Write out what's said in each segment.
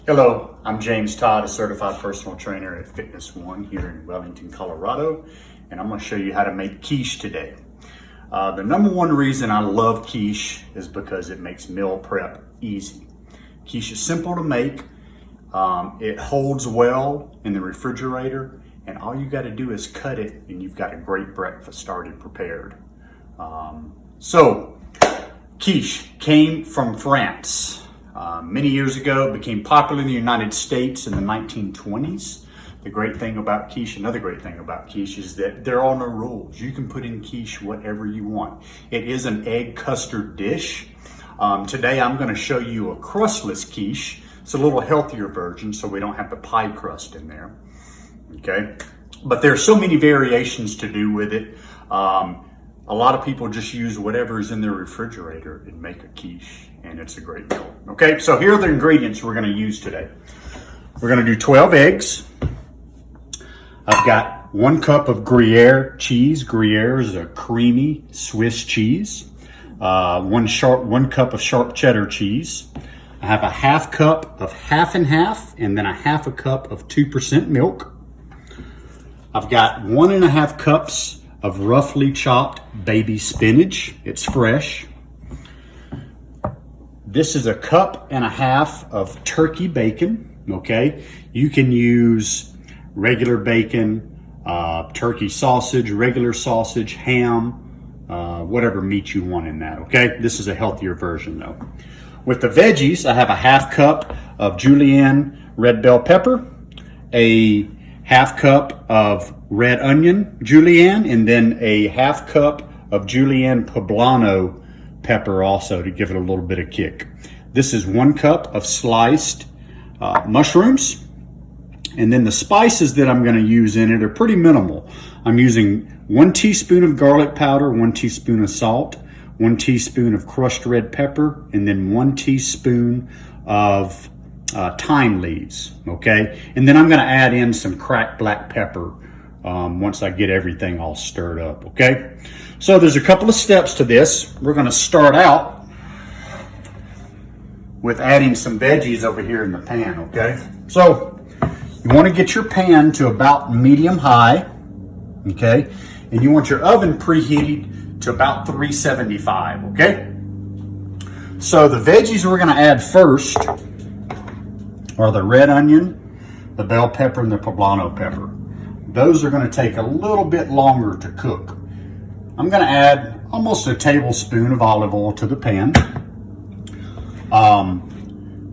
Hello, I'm James Todd, a certified personal trainer at Fitness One here in Wellington, Colorado, and I'm going to show you how to make quiche today. The number one reason I love quiche is because it makes meal prep easy. Quiche is simple to make, it holds well in the refrigerator, and all you got to do is cut it and you've got a great breakfast already prepared. Quiche came from France. Many years ago, it became popular in the United States in the 1920s. The great thing about quiche, another great thing about quiche, is that there are no rules. You can put in quiche whatever you want. It is an egg custard dish. Today I'm going to show you a crustless quiche. It's a little healthier version, so we don't have the pie crust in there. Okay, but there's so many variations to do with it. A lot of people just use whatever's in their refrigerator and make a quiche, and it's a great meal. Okay, so here are the ingredients we're going to use today. We're going to do 12 eggs. I've got 1 cup of Gruyere cheese. Gruyere is a creamy Swiss cheese. 1 cup of sharp cheddar cheese. I have a 1/2 cup of half and half, and then a 1/2 cup of 2% milk. I've got 1.5 cups of roughly chopped baby spinach. It's fresh. This is a 1.5 cups of turkey bacon. Okay, you can use regular bacon, turkey sausage, regular sausage, ham, whatever meat you want in that. Okay, this is a healthier version though. With the veggies, I have a 1/2 cup of julienne red bell pepper, a 1/2 cup of red onion julienne, and then a 1/2 cup of julienne poblano pepper also to give it a little bit of kick. This is 1 cup of sliced mushrooms. And then the spices that I'm going to use in it are pretty minimal. I'm using 1 teaspoon of garlic powder, 1 teaspoon of salt, 1 teaspoon of crushed red pepper, and then 1 teaspoon of thyme leaves, okay? And then I'm gonna add in some cracked black pepper once I get everything all stirred up, okay? So there's a couple of steps to this. We're gonna start out with adding some veggies over here in the pan, okay? So you wanna get your pan to about medium high, okay? And you want your oven preheated to about 375, okay? So the veggies we're gonna add first are the red onion, the bell pepper, and the poblano pepper. Those are going to take a little bit longer to cook. I'm going to add almost a tablespoon of olive oil to the pan.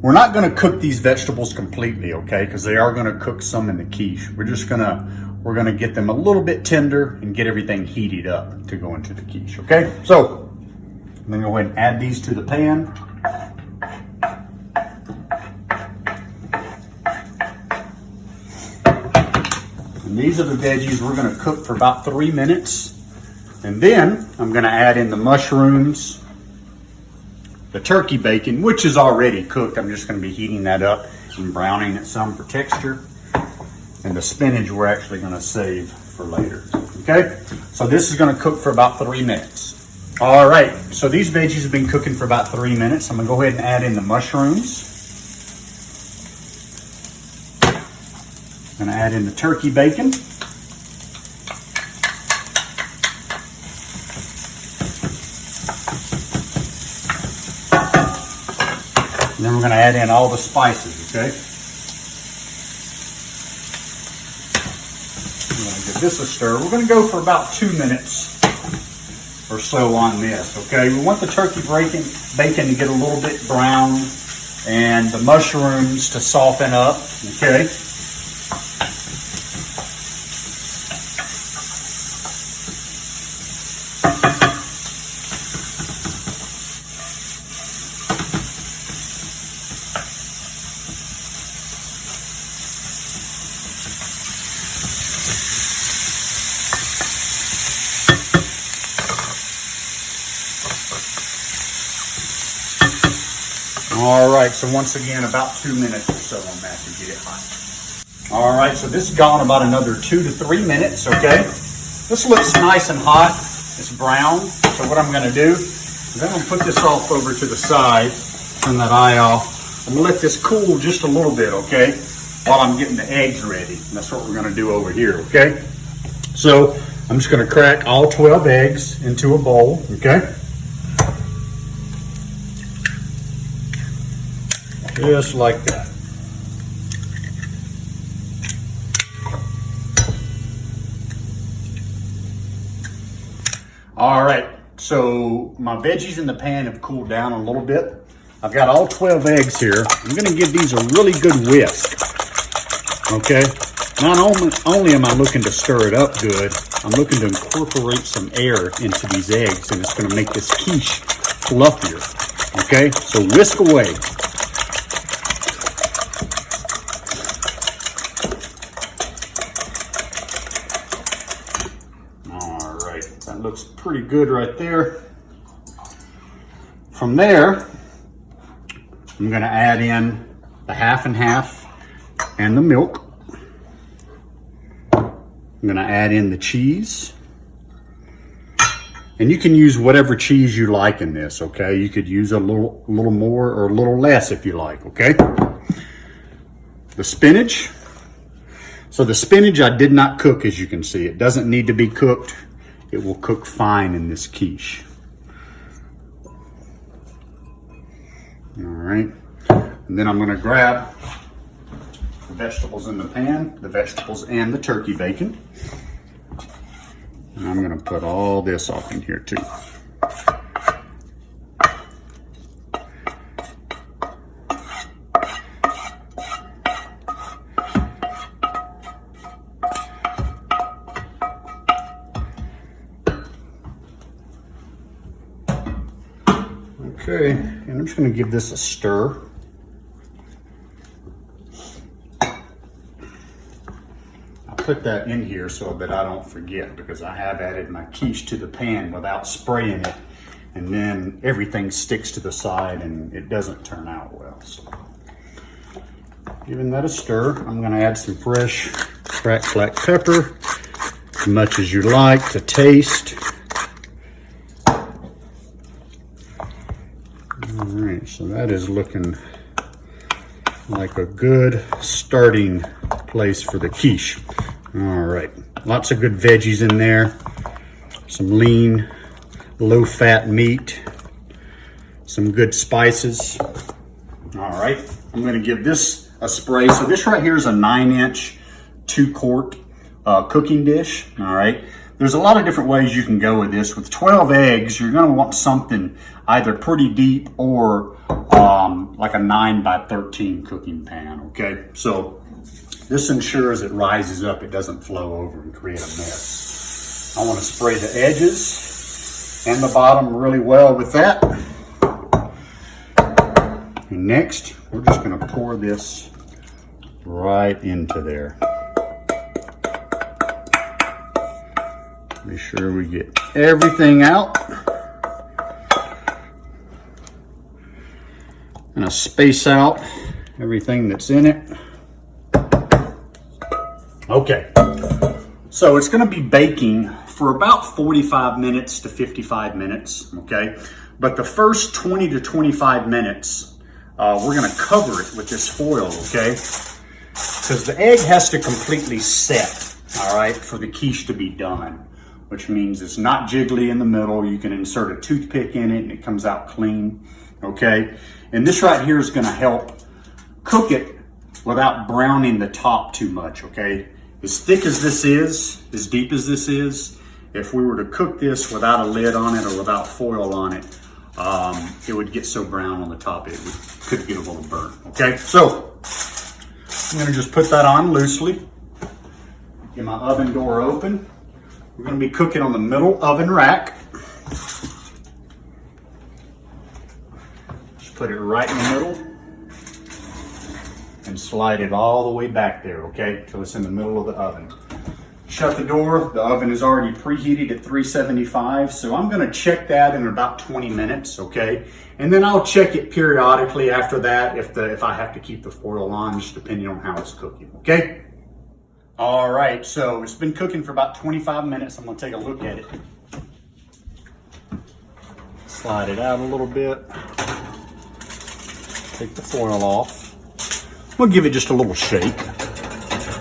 We're not going to cook these vegetables completely, okay, because they are going to cook some in the quiche. We're going to get them a little bit tender and get everything heated up to go into the quiche, okay? So I'm going to go ahead and add these to the pan. And these are the veggies we're going to cook for about 3 minutes. And then I'm going to add in the mushrooms, the turkey bacon, which is already cooked. I'm just going to be heating that up and browning it some for texture. And the spinach we're actually going to save for later. Okay, so this is going to cook for about 3 minutes. All right, so these veggies have been cooking for about 3 minutes. I'm going to go ahead and add in the mushrooms. I'm going to add in the turkey bacon. And then we're going to add in all the spices, okay? I'm going to give this a stir. We're going to go for about 2 minutes or so on this, okay? We want the turkey bacon to get a little bit brown and the mushrooms to soften up, okay? All right, so once again, about 2 minutes or so on that to get it hot. All right, so this has gone about another 2 to 3 minutes, okay? This looks nice and hot. It's brown. So what I'm gonna do is I'm gonna put this off over to the side, turn that eye off. I'm gonna let this cool just a little bit, okay? While I'm getting the eggs ready. And that's what we're gonna do over here, okay? So I'm just gonna crack all 12 eggs into a bowl, okay? Just like that. All right, so my veggies in the pan have cooled down a little bit. I've got all 12 eggs here. I'm gonna give these a really good whisk, okay? Not only am I looking to stir it up good, I'm looking to incorporate some air into these eggs, and it's gonna make this quiche fluffier, okay? So whisk away. All right, that looks pretty good right there. From there, I'm gonna add in the half and half and the milk. I'm gonna add in the cheese. And you can use whatever cheese you like in this, okay? You could use a little more or a little less if you like, okay? The spinach. So the spinach I did not cook, as you can see. It doesn't need to be cooked. It will cook fine in this quiche. All right. And then I'm gonna grab the vegetables in the pan, the vegetables and the turkey bacon. And I'm gonna put all this off in here too. Okay, and I'm just gonna give this a stir. Put that in here so that I don't forget, because I have added my quiche to the pan without spraying it, and then everything sticks to the side and it doesn't turn out well. So giving that a stir, I'm going to add some fresh cracked black pepper, as much as you like to taste. All right, so that is looking like a good starting place for the quiche. All right, lots of good veggies in there, some lean, low-fat meat, some good spices. All right, I'm gonna give this a spray. So this right here is a 9-inch, 2-quart cooking dish, all right? There's a lot of different ways you can go with this. With 12 eggs, you're gonna want something either pretty deep or like a 9x13 cooking pan, okay? So this ensures it rises up, it doesn't flow over and create a mess. I want to spray the edges and the bottom really well with that. And next, we're just going to pour this right into there. Be sure we get everything out. I'm going to space out everything that's in it. Okay, so it's gonna be baking for about 45 minutes to 55 minutes, okay? But the first 20 to 25 minutes, we're gonna cover it with this foil, okay? Because the egg has to completely set, all right, for the quiche to be done, which means it's not jiggly in the middle. You can insert a toothpick in it and it comes out clean, okay? And this right here is gonna help cook it without browning the top too much, okay? As thick as this is, as deep as this is, if we were to cook this without a lid on it or without foil on it, it would get so brown on the top could get a little burnt, okay? So I'm gonna just put that on loosely, get my oven door open. We're gonna be cooking on the middle oven rack. Just put it right in the middle and slide it all the way back there, okay, till it's in the middle of the oven. Shut the door. The oven is already preheated at 375, so I'm gonna check that in about 20 minutes, okay? And then I'll check it periodically after that if I have to keep the foil on, just depending on how it's cooking, okay? All right, so it's been cooking for about 25 minutes. I'm gonna take a look at it. Slide it out a little bit. Take the foil off. We'll give it just a little shake.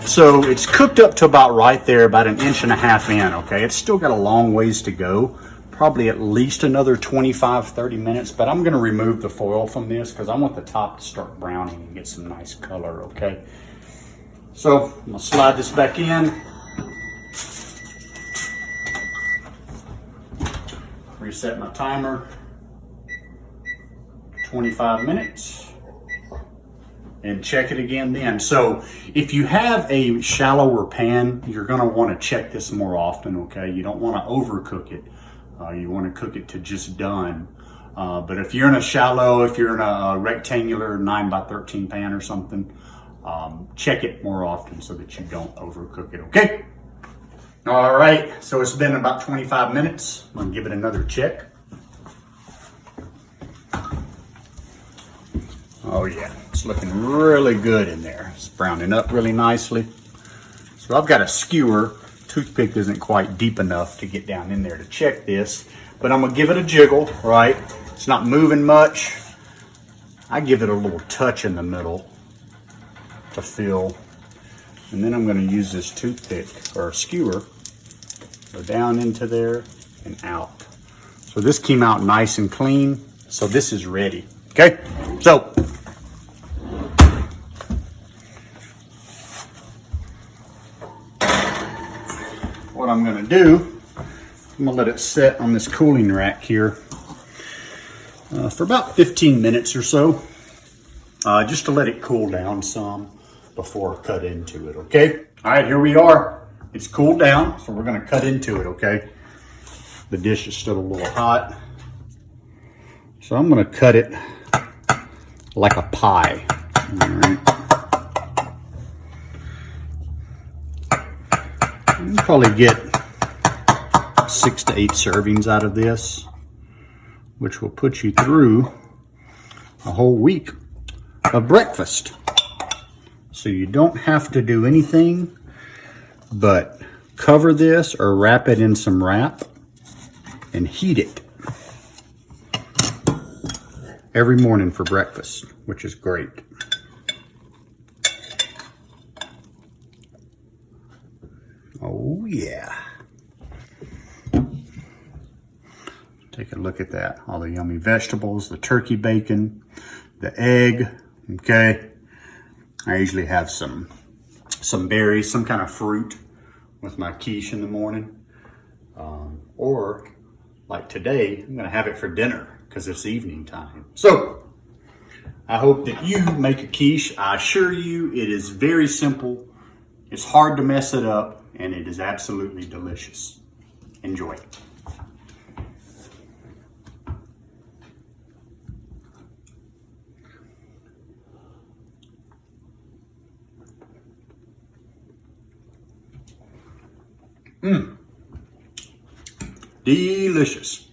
So it's cooked up to about right there, about 1.5 inches in, okay? It's still got a long ways to go, probably at least another 25-30 minutes, but I'm gonna remove the foil from this because I want the top to start browning and get some nice color, okay? So I'm gonna slide this back in. Reset my timer, 25 minutes. And check it again then. So if you have a shallower pan, you're gonna wanna check this more often, okay? You don't wanna overcook it. You wanna cook it to just done. But if you're in a shallow, if you're in a rectangular 9x13 pan or something, check it more often so that you don't overcook it, okay? All right, so it's been about 25 minutes. I'm gonna give it another check. Oh yeah, it's looking really good in there. It's browning up really nicely. So I've got a skewer. Toothpick isn't quite deep enough to get down in there to check this, but I'm gonna give it a jiggle, right? It's not moving much. I give it a little touch in the middle to feel. And then I'm gonna use this toothpick or skewer, go down into there and out. So this came out nice and clean. So this is ready, okay? So, what I'm gonna do, I'm gonna let it sit on this cooling rack here for about 15 minutes or so, just to let it cool down some before I cut into it, okay? All right, here we are. It's cooled down, so we're gonna cut into it, okay? The dish is still a little hot. So I'm gonna cut it like a pie, all right? You probably get 6 to 8 servings out of this, which will put you through a whole week of breakfast. So you don't have to do anything but cover this or wrap it in some wrap and heat it every morning for breakfast, which is great. Oh yeah. Take a look at that. All the yummy vegetables, the turkey bacon, the egg, okay? I usually have some berries, some kind of fruit with my quiche in the morning. Or like today, I'm gonna have it for dinner because it's evening time. So I hope that you make a quiche. I assure you it is very simple. It's hard to mess it up and it is absolutely delicious. Enjoy. Delicious.